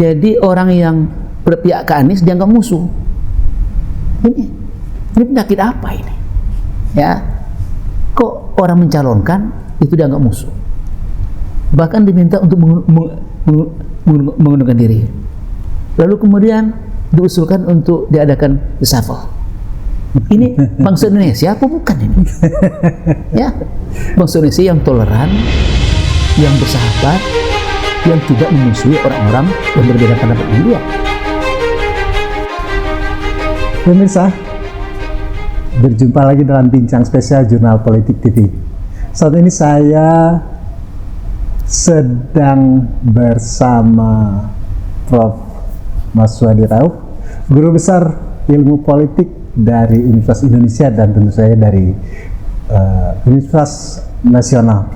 Jadi orang yang berpihak ke Anies dianggap musuh. Ini penyakit apa ini? Ya, kok orang mencalonkan itu dianggap musuh? Bahkan diminta untuk mengundurkan diri. Lalu kemudian diusulkan untuk diadakan reshuffle. Ini bangsa Indonesia apa bukan ini? Ya, bangsa Indonesia yang toleran, yang bersahabat, yang tidak memusuhi orang-orang yang berbeda pendapat dengan dia. Pemirsa, berjumpa lagi dalam bincang spesial Jurnal Politik TV. Saat ini saya sedang bersama Prof. Maswadi Rauf, Guru Besar Ilmu Politik dari Universitas Indonesia dan tentu saja dari Universitas Nasional.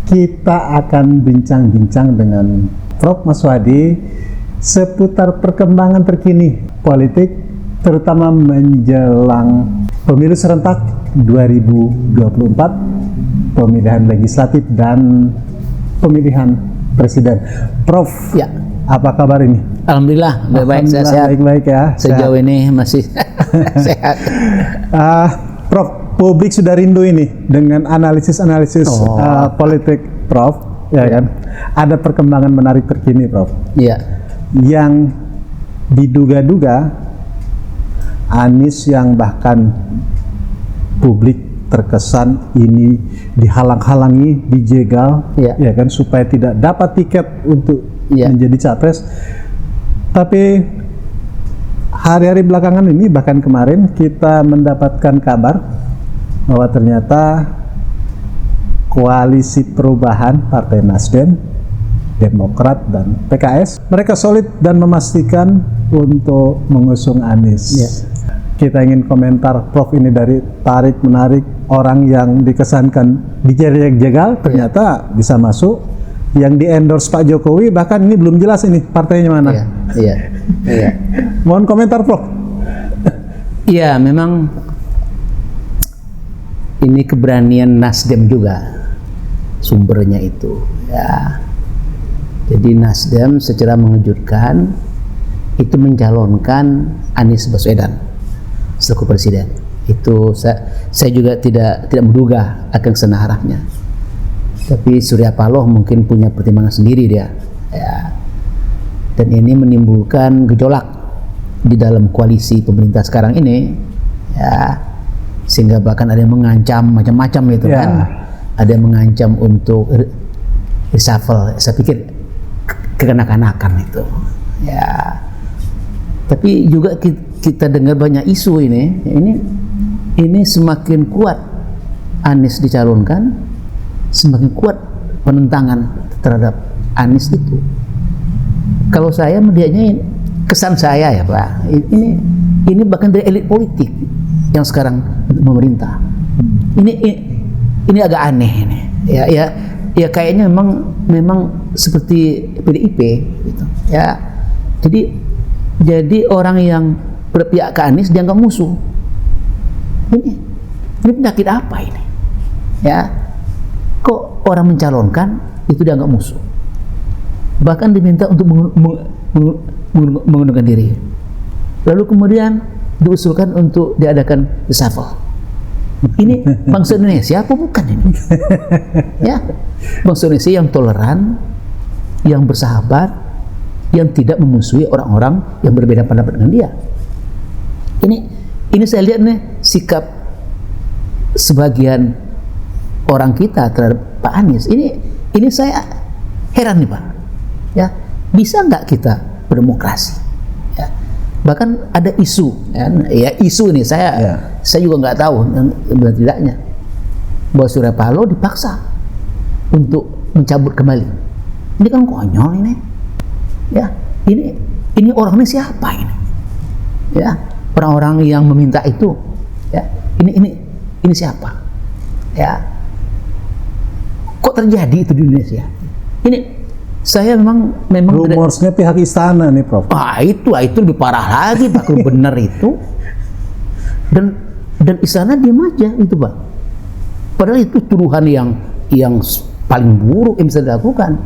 Kita akan bincang-bincang dengan Prof. Maswadi seputar perkembangan terkini politik, terutama menjelang pemilu serentak 2024, pemilihan legislatif dan pemilihan presiden. Prof, ya, apa kabar ini? Alhamdulillah, baik-baik, sehat. Baik-baik ya. Sejauh ini masih sehat. Prof, publik sudah rindu ini dengan analisis-analisis politik, Prof. Ya kan? Ada perkembangan menarik terkini, Prof. Iya. Yang diduga-duga Anies yang bahkan publik terkesan ini dihalang-halangi, dijegal, ya kan, supaya tidak dapat tiket untuk menjadi capres. Tapi hari-hari belakangan ini, bahkan kemarin kita mendapatkan kabar bahwa ternyata koalisi perubahan Partai Nasdem, Demokrat dan PKS, mereka solid dan memastikan untuk mengusung Anies. Kita ingin komentar Prof ini dari tarik menarik orang yang dikesankan dijegal ternyata bisa masuk, yang di endorse Pak Jokowi bahkan ini belum jelas ini partainya mana. Iya. Mohon komentar, Prof. Iya, memang ini keberanian Nasdem juga sumbernya itu. Ya. Jadi Nasdem secara mengejutkan itu mencalonkan Anies Baswedan selaku presiden. Itu saya juga tidak menduga akan kesana arahnya. Tapi Surya Paloh mungkin punya pertimbangan sendiri dia. Ya. Dan ini menimbulkan gejolak di dalam koalisi pemerintah sekarang ini. Ya. Sehingga bahkan ada yang mengancam macam-macam gitu kan. Ada yang mengancam untuk reshuffle. Saya pikir kekanak-kanakan itu. Ya. Tapi juga kita dengar banyak isu ini semakin kuat Anies dicalonkan, semakin kuat penentangan terhadap Anies itu. Kalau saya melihatnya, kesan saya ya Pak, ini bahkan dari elit politik yang sekarang memerintah. Ini agak aneh ini. Ya kayaknya memang seperti PDIP gitu. Ya. Jadi orang yang berpihak ke Anies dianggap musuh. Ini penyakit apa ini? Ya. Kok orang mencalonkan itu dianggap musuh? Bahkan diminta untuk mengundurkan diri. Lalu kemudian diusulkan untuk diadakan reshuffle. Ini bangsa Indonesia apa bukan ini? Ya, bangsa Indonesia yang toleran, yang bersahabat, yang tidak memusuhi orang-orang yang berbeda pendapat dengan dia. Ini saya lihat nih sikap sebagian orang kita terhadap Pak Anies. Ini saya heran nih Pak. Ya, bisa nggak kita berdemokrasi? Ya. Bahkan ada isu, ya isu ini saya juga nggak tahu benar tidaknya bahwa Surya Paloh dipaksa untuk mencabut kembali. Ini kan konyol ini. Ya, ini orangnya siapa ini? Ya, orang-orang yang meminta itu. Ya, ini siapa? Ya, kok terjadi itu di Indonesia? Ini saya memang rumorsnya pihak istana nih, Prof. Itu lebih parah lagi Pak, kalau benar itu. Dan istana diam aja itu Pak. Padahal itu tuduhan yang paling buruk yang bisa dilakukan.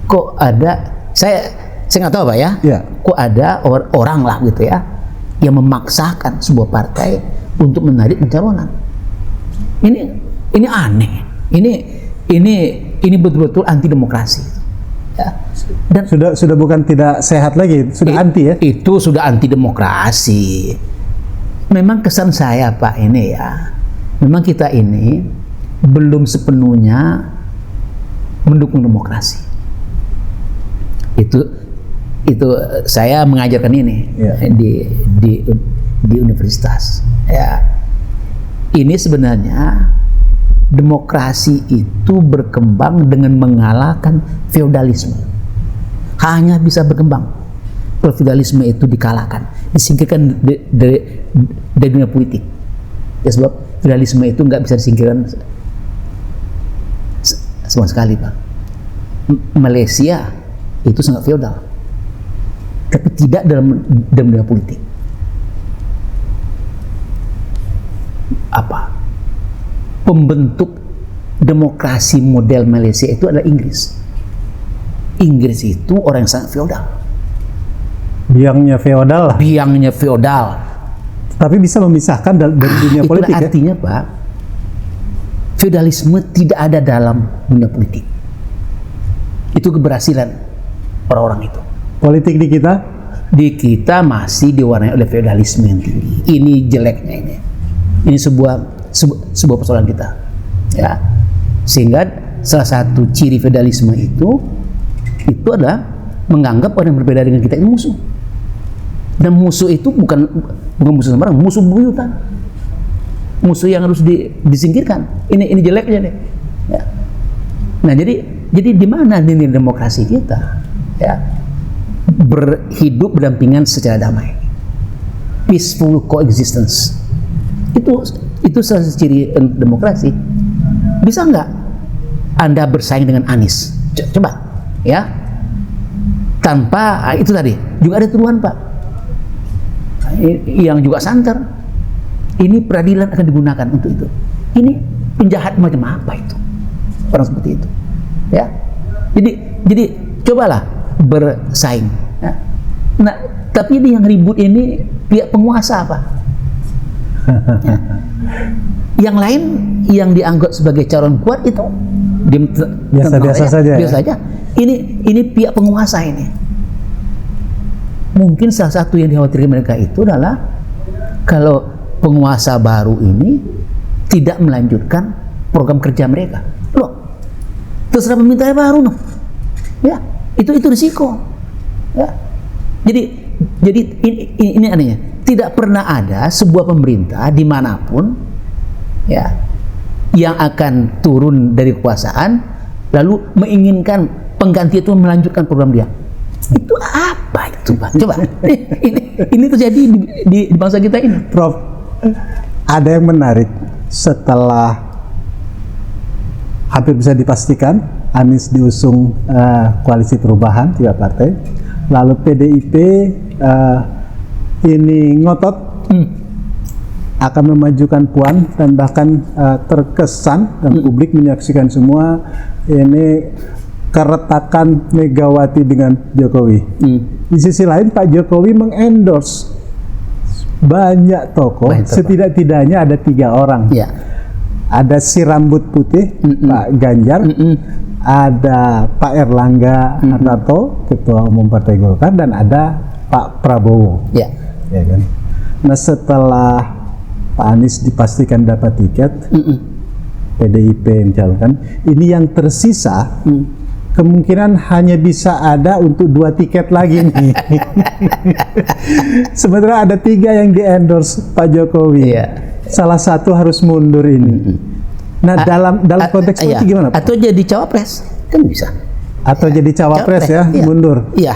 kok ada, saya nggak tahu Pak ya, kok ada orang lah gitu ya yang memaksakan sebuah partai untuk menarik pencalonan. Ini aneh. Ini betul-betul anti demokrasi. Ya. Dan sudah bukan tidak sehat lagi, sudah anti ya. Itu sudah anti demokrasi. Memang kesan saya Pak ini ya, memang kita ini belum sepenuhnya mendukung demokrasi. Itu saya mengajarkan ini di universitas. Ya, ini sebenarnya demokrasi itu berkembang dengan mengalahkan feodalisme. Hanya bisa berkembang kalau feodalisme itu dikalahkan, disingkirkan dari dunia politik. Ya, sebab feodalisme itu nggak bisa disingkirkan sama sekali Pak. Malaysia itu sangat feodal, tapi tidak dalam dunia politik. Apa? Pembentuk demokrasi model Malaysia itu adalah Inggris. Inggris itu orang yang sangat feodal. Biangnya feodal. Biangnya feodal. Tapi bisa memisahkan dari dunia politik. Itulah artinya Pak, feodalisme tidak ada dalam dunia politik. Itu keberhasilan orang-orang itu. Politik di kita? Di kita masih diwarnai oleh feodalisme yang tinggi. Ini jeleknya ini. Ini sebuah persoalan kita. Ya. Sehingga salah satu ciri feodalisme itu adalah menganggap orang yang berbeda dengan kita itu musuh. Dan musuh itu bukan musuh sembarang, musuh buyutan. Musuh yang harus disingkirkan. Ini jeleknya deh. Ya. Nah, jadi di mana ini demokrasi kita? Ya. Berhidup berdampingan secara damai. Peaceful coexistence. Itu salah satu ciri demokrasi. Bisa nggak Anda bersaing dengan Anies? Coba, ya. Tanpa itu tadi juga ada tuduhan Pak, yang juga santer. Ini peradilan akan digunakan untuk itu. Ini penjahat macam apa itu? Orang seperti itu, ya. Jadi cobalah bersaing. Ya. Nah, tapi ini yang ribut ini pihak penguasa Pak. Ya. Yang lain yang dianggap sebagai calon kuat itu biasa saja. Biasa saja. Ini pihak penguasa ini. Mungkin salah satu yang dikhawatirkan mereka itu adalah kalau penguasa baru ini tidak melanjutkan program kerja mereka. Loh, terserah pemerintah baru loh. Ya, itu risiko. Ya. Jadi ini anehnya. Tidak pernah ada sebuah pemerintah dimanapun ya yang akan turun dari kekuasaan lalu menginginkan pengganti itu melanjutkan program dia. Itu apa itu Pak? Coba. ini terjadi di bangsa kita ini. Prof, ada yang menarik setelah hampir bisa dipastikan Anies diusung koalisi perubahan 3 partai, lalu PDIP ini ngotot akan memajukan Puan dan bahkan terkesan dan publik menyaksikan semua ini keretakan Megawati dengan Jokowi. Di sisi lain Pak Jokowi mengendorse banyak tokoh, setidak-tidaknya ada 3 orang. Ya. Ada si rambut putih Pak Ganjar, ada Pak Erlangga Hartarto, Ketua Umum Partai Golkar, dan ada Pak Prabowo. Ya. Ya kan? Nah, setelah Pak Anies dipastikan dapat tiket, PDIP mencalonkan, ini yang tersisa kemungkinan hanya bisa ada untuk 2 tiket lagi nih. Sementara ada 3 yang di-endorse Pak Jokowi. Salah satu harus mundur ini. Nah, dalam konteks itu gimana Pak? Atau jadi cawapres, kan bisa. Atau jadi cawapres ya, mundur. Iya,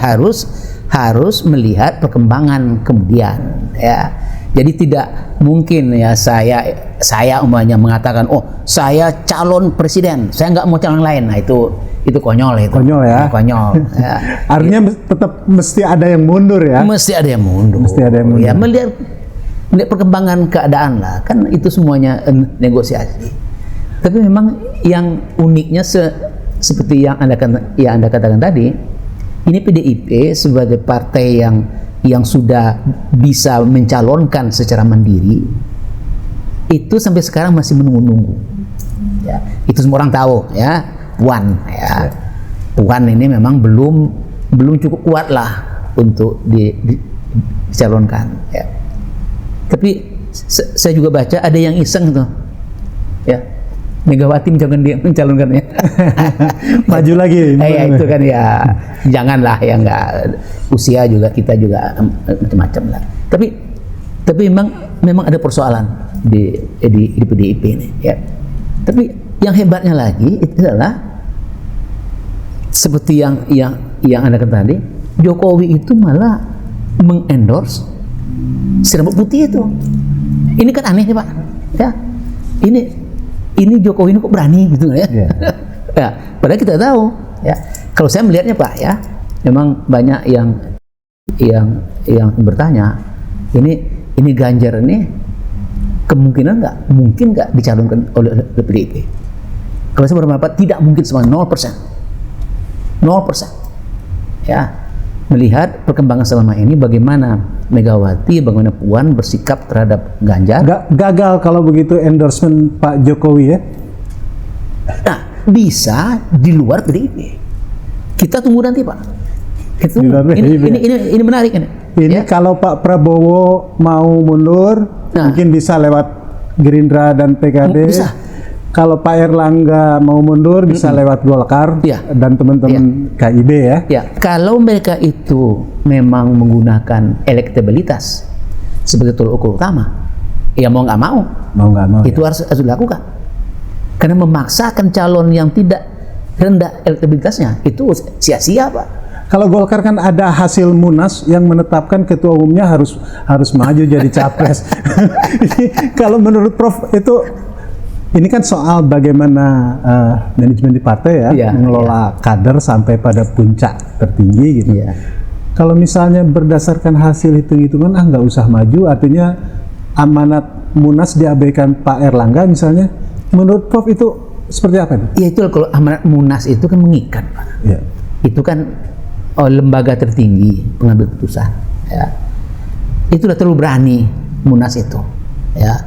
harus melihat perkembangan kemudian ya. Jadi tidak mungkin ya saya umpamanya mengatakan, oh saya calon presiden, saya nggak mau calon lain. Nah itu konyol itu. Konyol ya. Konyol. Ya. Artinya tetap mesti ada yang mundur ya. Mesti ada yang mundur. Mesti ada yang mundur. Ya, melihat perkembangan keadaan lah, kan itu semuanya negosiasi. Tapi memang yang uniknya seperti yang Anda katakan tadi, ini PDIP sebagai partai yang sudah bisa mencalonkan secara mandiri, itu sampai sekarang masih menunggu-nunggu. Ya, itu semua orang tahu ya, Puan ya. Puan ini memang belum cukup kuat lah untuk dicalonkan ya. Tapi saya juga baca ada yang iseng tuh ya, Megawati mencalonkannya maju lagi. Ya itu kan ya, janganlah ya, nggak, usia juga kita juga macam-macam lah. Tapi memang ada persoalan di PDIP ini ya. Tapi yang hebatnya lagi itu adalah seperti yang Anda katakan tadi, Jokowi itu malah mengendorse si rambut putih itu. Ini kan aneh nih Pak ya. Ini Jokowi ini kok berani gitu ya. Ya, padahal kita tahu ya. Kalau saya melihatnya Pak ya, memang banyak yang bertanya, ini Ganjar ini kemungkinan mungkin nggak dicalonkan oleh PDIP. Kalau saya berpendapat tidak mungkin, sama 0%. Ya, melihat perkembangan selama ini, bagaimana Megawati, bagaimana Puan bersikap terhadap Ganjar. Gagal kalau begitu endorsement Pak Jokowi ya. Nah, bisa di luar PDIP. Kita tunggu nanti Pak. Kita tunggu. Ini menarik ini. Ini ya? Kalau Pak Prabowo mau mundur, mungkin bisa lewat Gerindra dan PKB. Bisa. Kalau Pak Erlangga mau mundur, bisa lewat Golkar dan teman-teman KIB ya. Ya. Kalau mereka itu memang menggunakan elektabilitas sebagai tolak ukur utama, ya mau nggak mau, itu harus dilakukan. Karena memaksakan calon yang tidak rendah elektabilitasnya itu sia-sia Pak. Kalau Golkar kan ada hasil Munas yang menetapkan ketua umumnya harus maju jadi capres. Kalau menurut Prof itu, ini kan soal bagaimana manajemen di partai ya, mengelola kader sampai pada puncak tertinggi gitu. Kalau misalnya berdasarkan hasil hitung-hitungan, nggak usah maju, artinya amanat Munas diabaikan Pak Erlangga misalnya. Menurut Prof itu seperti apa itu? Ya itu kalau amanat Munas itu kan mengikat Pak. Itu kan lembaga tertinggi pengambil putusan ya. Itu udah terlalu berani Munas itu ya,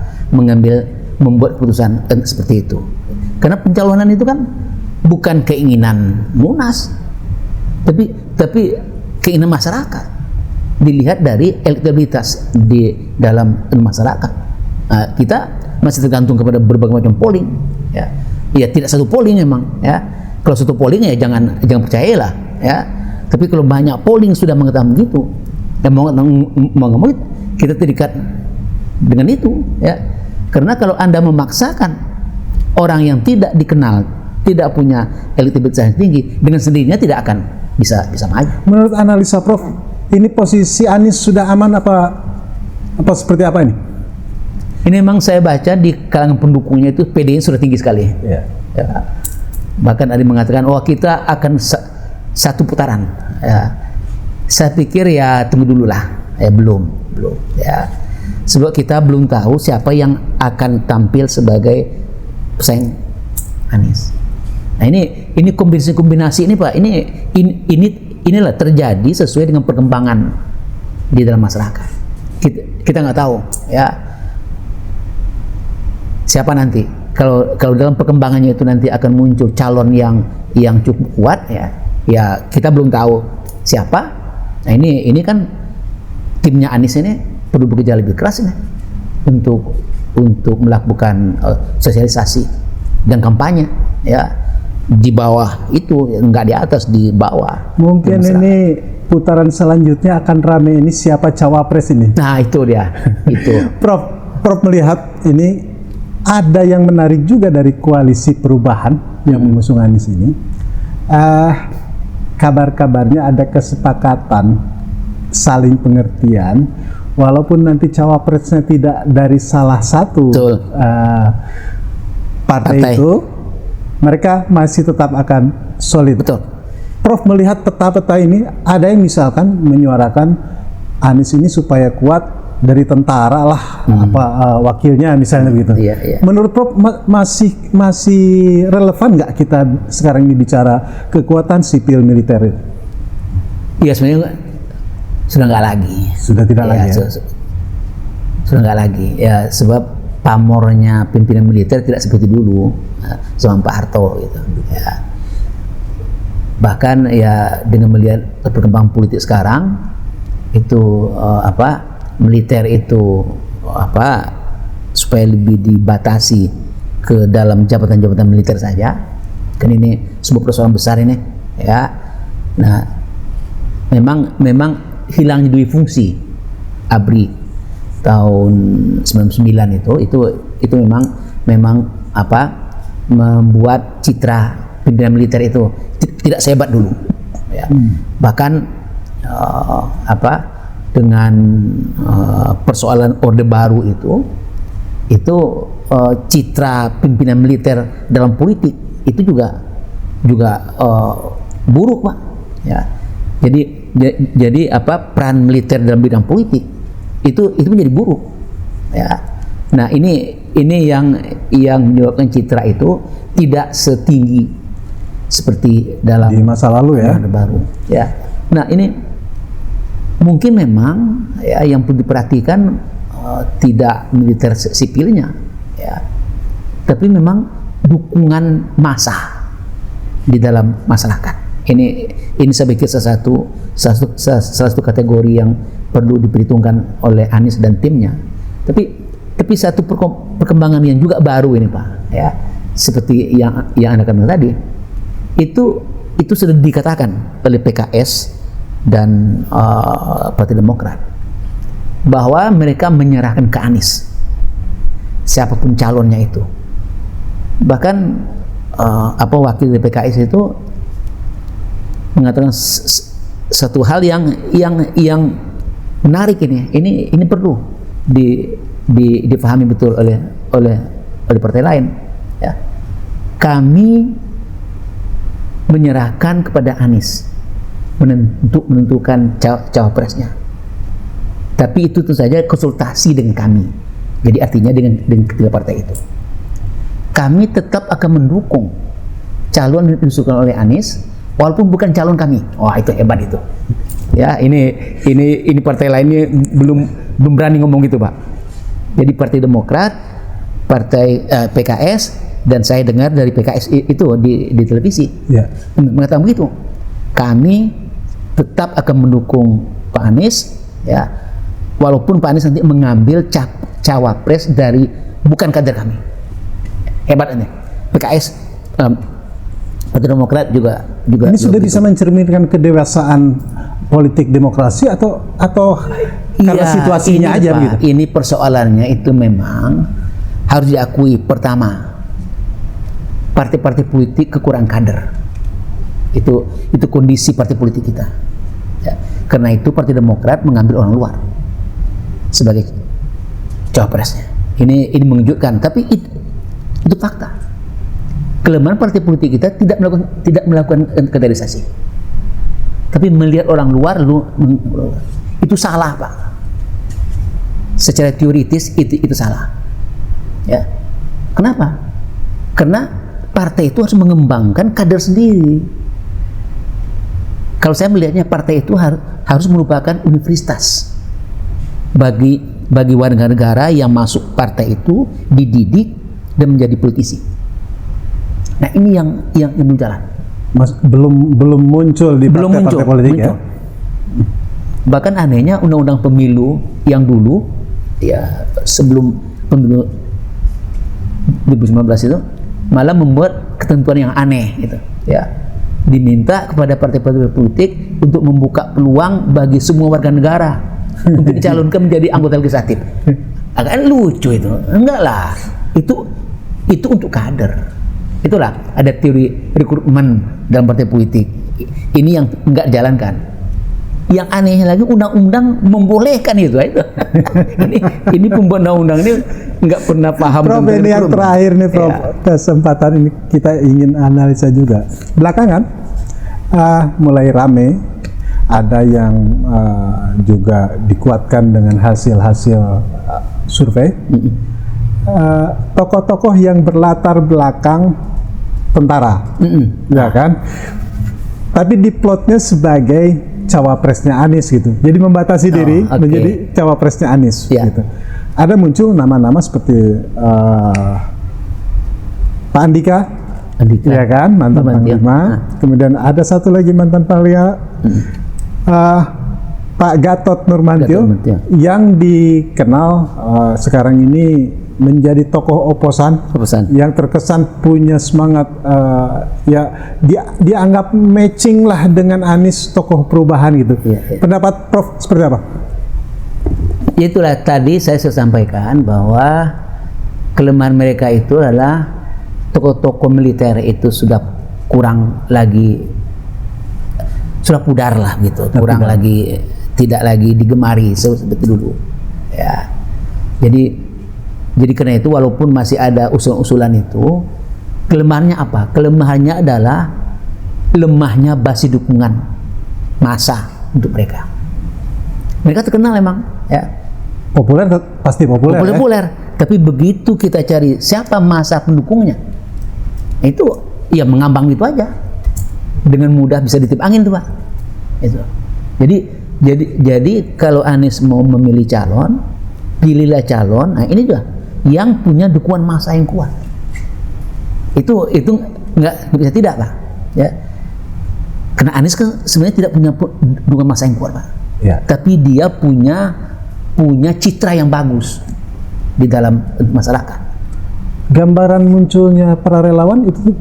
membuat putusan seperti itu. Karena pencalonan itu kan bukan keinginan Munas, tapi keinginan masyarakat, dilihat dari elektabilitas di dalam masyarakat. Kita masih tergantung kepada berbagai macam polling ya. Ya tidak satu polling memang ya. Kalau satu polling ya jangan percayalah ya. Tapi kalau banyak polling sudah mengatakan begitu, dan mau nggak mau kita terikat dengan itu ya. Karena kalau Anda memaksakan orang yang tidak dikenal, tidak punya elektabilitas yang tinggi, dengan sendirinya tidak akan bisa maju. Menurut analisa Prof, ini posisi Anies sudah aman apa seperti apa ini? Ini memang saya baca di kalangan pendukungnya itu PDI sudah tinggi sekali. Ya. Bahkan ada yang mengatakan, kita akan satu putaran. Ya. Saya pikir ya tunggu dulu lah. Belum. Ya. Sebab kita belum tahu siapa yang akan tampil sebagai pesaing Anies. Nah ini kombinasi ini Pak. Inilah terjadi sesuai dengan perkembangan di dalam masyarakat. Kita nggak tahu ya siapa nanti. Kalau dalam perkembangannya itu nanti akan muncul calon yang cukup kuat ya kita belum tahu siapa. Nah ini kan timnya Anies ini perlu bekerja lebih keras ini untuk melakukan sosialisasi dan kampanye ya di bawah itu, nggak di atas, di bawah. Mungkin ini putaran selanjutnya akan rame ini siapa cawapres ini. Nah itu dia itu. Prof melihat ini ada yang menarik juga dari koalisi perubahan yang mengusung Anies ini. Kabar-kabarnya ada kesepakatan saling pengertian, walaupun nanti cawapresnya tidak dari salah satu partai itu, mereka masih tetap akan solid. Betul. Prof melihat peta-peta ini, ada yang misalkan menyuarakan Anies ini supaya kuat dari tentara lah, wakilnya misalnya begitu. Iya, iya. Menurut Prof masih relevan nggak kita sekarang ini bicara kekuatan sipil militer itu? Iya, sebenarnya sudah nggak lagi. Sudah tidak lagi. Ya? Sudah nggak lagi. Ya, sebab pamornya pimpinan militer tidak seperti dulu sama Pak Harto gitu. Ya. Bahkan ya dengan melihat perkembangan politik sekarang itu militer itu supaya lebih dibatasi ke dalam jabatan-jabatan militer saja, kan ini sebuah persoalan besar ini ya. Nah, memang hilangnya dua fungsi ABRI tahun 99 itu memang membuat citra pimpinan militer itu tidak sehebat dulu ya. Bahkan dengan persoalan Orde Baru itu citra pimpinan militer dalam politik itu juga buruk, Pak ya. Jadi peran militer dalam bidang politik itu menjadi buruk ya. Nah, ini yang menyebabkan citra itu tidak setinggi seperti dalam di masa lalu ya. Orde Baru ya. Nah, ini mungkin memang ya yang perlu diperhatikan tidak militer sipilnya ya, tapi memang dukungan massa di dalam masyarakat. Ini saya pikir salah satu kategori yang perlu diperhitungkan oleh Anies dan timnya. Tapi satu perkembangan yang juga baru ini, Pak ya, seperti yang Anda katakan tadi, itu sudah dikatakan oleh PKS dan Partai Demokrat bahwa mereka menyerahkan ke Anies siapapun calonnya itu. Bahkan wakil dari PKS itu mengatakan satu hal yang menarik ini perlu dipahami betul oleh partai lain ya. Kami menyerahkan kepada Anies untuk menentukan cawapresnya, tapi itu tentu saja konsultasi dengan kami. Jadi artinya dengan ketiga partai itu kami tetap akan mendukung calon yang diusulkan oleh Anies walaupun bukan calon kami. Wah, itu hebat itu ya. Ini partai lainnya belum berani ngomong gitu, Pak. Jadi Partai Demokrat, Partai PKS, dan saya dengar dari PKS itu di televisi mengatakan begitu. Kami tetap akan mendukung Pak Anies ya, walaupun Pak Anies nanti mengambil cawapres dari bukan kader kami. Hebat ini PKS, Partai Demokrat juga ini sudah bisa mencerminkan kedewasaan politik demokrasi atau karena situasinya aja begitu. Ini persoalannya itu memang harus diakui. Pertama, partai-partai politik kekurangan kader. Itu kondisi partai politik kita ya. Karena itu Partai Demokrat mengambil orang luar sebagai cawapresnya. Ini mengejutkan, tapi itu fakta. Kelemahan partai politik kita tidak melakukan kaderisasi, tapi melihat orang luar itu salah, Pak. Secara teoritis itu salah ya. Kenapa? Karena partai itu harus mengembangkan kader sendiri. Kalau saya melihatnya partai itu harus merupakan universitas bagi warga negara yang masuk partai itu dididik dan menjadi politisi. Nah, ini yang belum jalan. Belum muncul di partai politik ya. Bahkan anehnya undang-undang pemilu yang dulu ya sebelum pemilu 2019 itu malah membuat ketentuan yang aneh gitu ya. Diminta kepada partai-partai politik untuk membuka peluang bagi semua warga negara untuk dicalonkan menjadi anggota legislatif. Agak lucu itu. Enggak lah. Itu untuk kader. Itulah ada teori rekrutmen dalam partai politik. Ini yang enggak jalankan. Yang anehnya lagi undang-undang membolehkan itu. ini pembuat undang-undang ini enggak pernah paham. Prof, ini yang terakhir nih, Prof. Ya. Kesempatan ini kita ingin analisa juga. Belakangan mulai rame ada yang juga dikuatkan dengan hasil-hasil survei. Tokoh-tokoh yang berlatar belakang tentara, ya kan? Tapi diplotnya sebagai cawapresnya Anies gitu. Jadi membatasi diri menjadi cawapresnya Anies. Gitu. Ada muncul nama-nama seperti Pak Andika. Ya kan, mantan Panglima. Kemudian ada satu lagi mantan Panglima, Pak Gatot Nurmantio, yang dikenal sekarang ini menjadi tokoh oposan yang terkesan punya semangat, ya dianggap matching lah dengan Anies, tokoh perubahan gitu. Pendapat Prof seperti apa? Itulah tadi saya sampaikan bahwa kelemahan mereka itu adalah tokoh-tokoh militer itu sudah kurang lagi, sudah pudar lah gitu, kurang lagi, tidak lagi digemari seperti dulu. Ya, jadi karena itu walaupun masih ada usulan-usulan itu, kelemahannya apa? Kelemahannya adalah lemahnya basis dukungan massa untuk mereka. Mereka terkenal memang, ya. Populer, pasti populer. Populer. Tapi begitu kita cari siapa massa pendukungnya, itu ya mengambang itu aja, dengan mudah bisa ditiup angin tuh Pak. Itu. Jadi kalau Anies mau memilih calon, pilihlah calon. Nah ini juga yang punya dukungan massa yang kuat. Itu nggak bisa tidak Pak. Ya. Karena Anies kan sebenarnya tidak punya dukungan massa yang kuat Pak. Ya. Tapi dia punya citra yang bagus di dalam masyarakat. Gambaran munculnya para relawan itu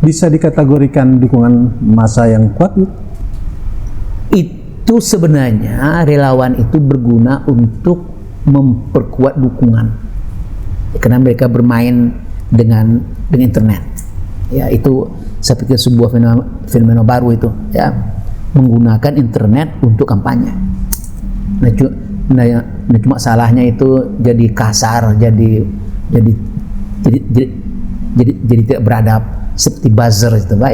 bisa dikategorikan dukungan massa yang kuat? Itu sebenarnya relawan itu berguna untuk memperkuat dukungan, karena mereka bermain dengan internet. Ya, itu saya pikir sebuah fenomena baru itu, ya, menggunakan internet untuk kampanye. Nah, cuma salahnya itu jadi kasar, jadi tidak beradab seperti buzzer itu Pak.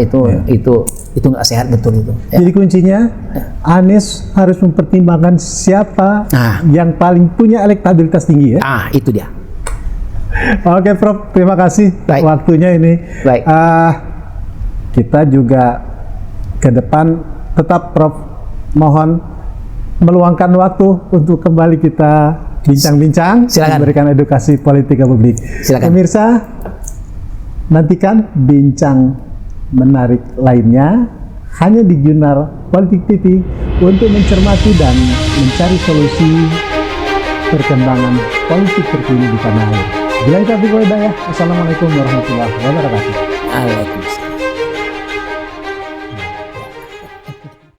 Itu nggak sehat betul itu. Ya. Jadi kuncinya Anies harus mempertimbangkan siapa yang paling punya elektabilitas tinggi ya. Itu dia. Oke Prof, terima kasih waktunya ini. Baik. Kita juga ke depan tetap Prof mohon meluangkan waktu untuk kembali kita bincang-bincang, memberikan edukasi politik ke publik. Silakan. Pemirsa, nantikan bincang menarik lainnya hanya di Junar Politik TV untuk mencermati dan mencari solusi perkembangan politik terkini di tanah air. Bila itu, Assalamualaikum warahmatullahi wabarakatuh. Waalaikumsalam.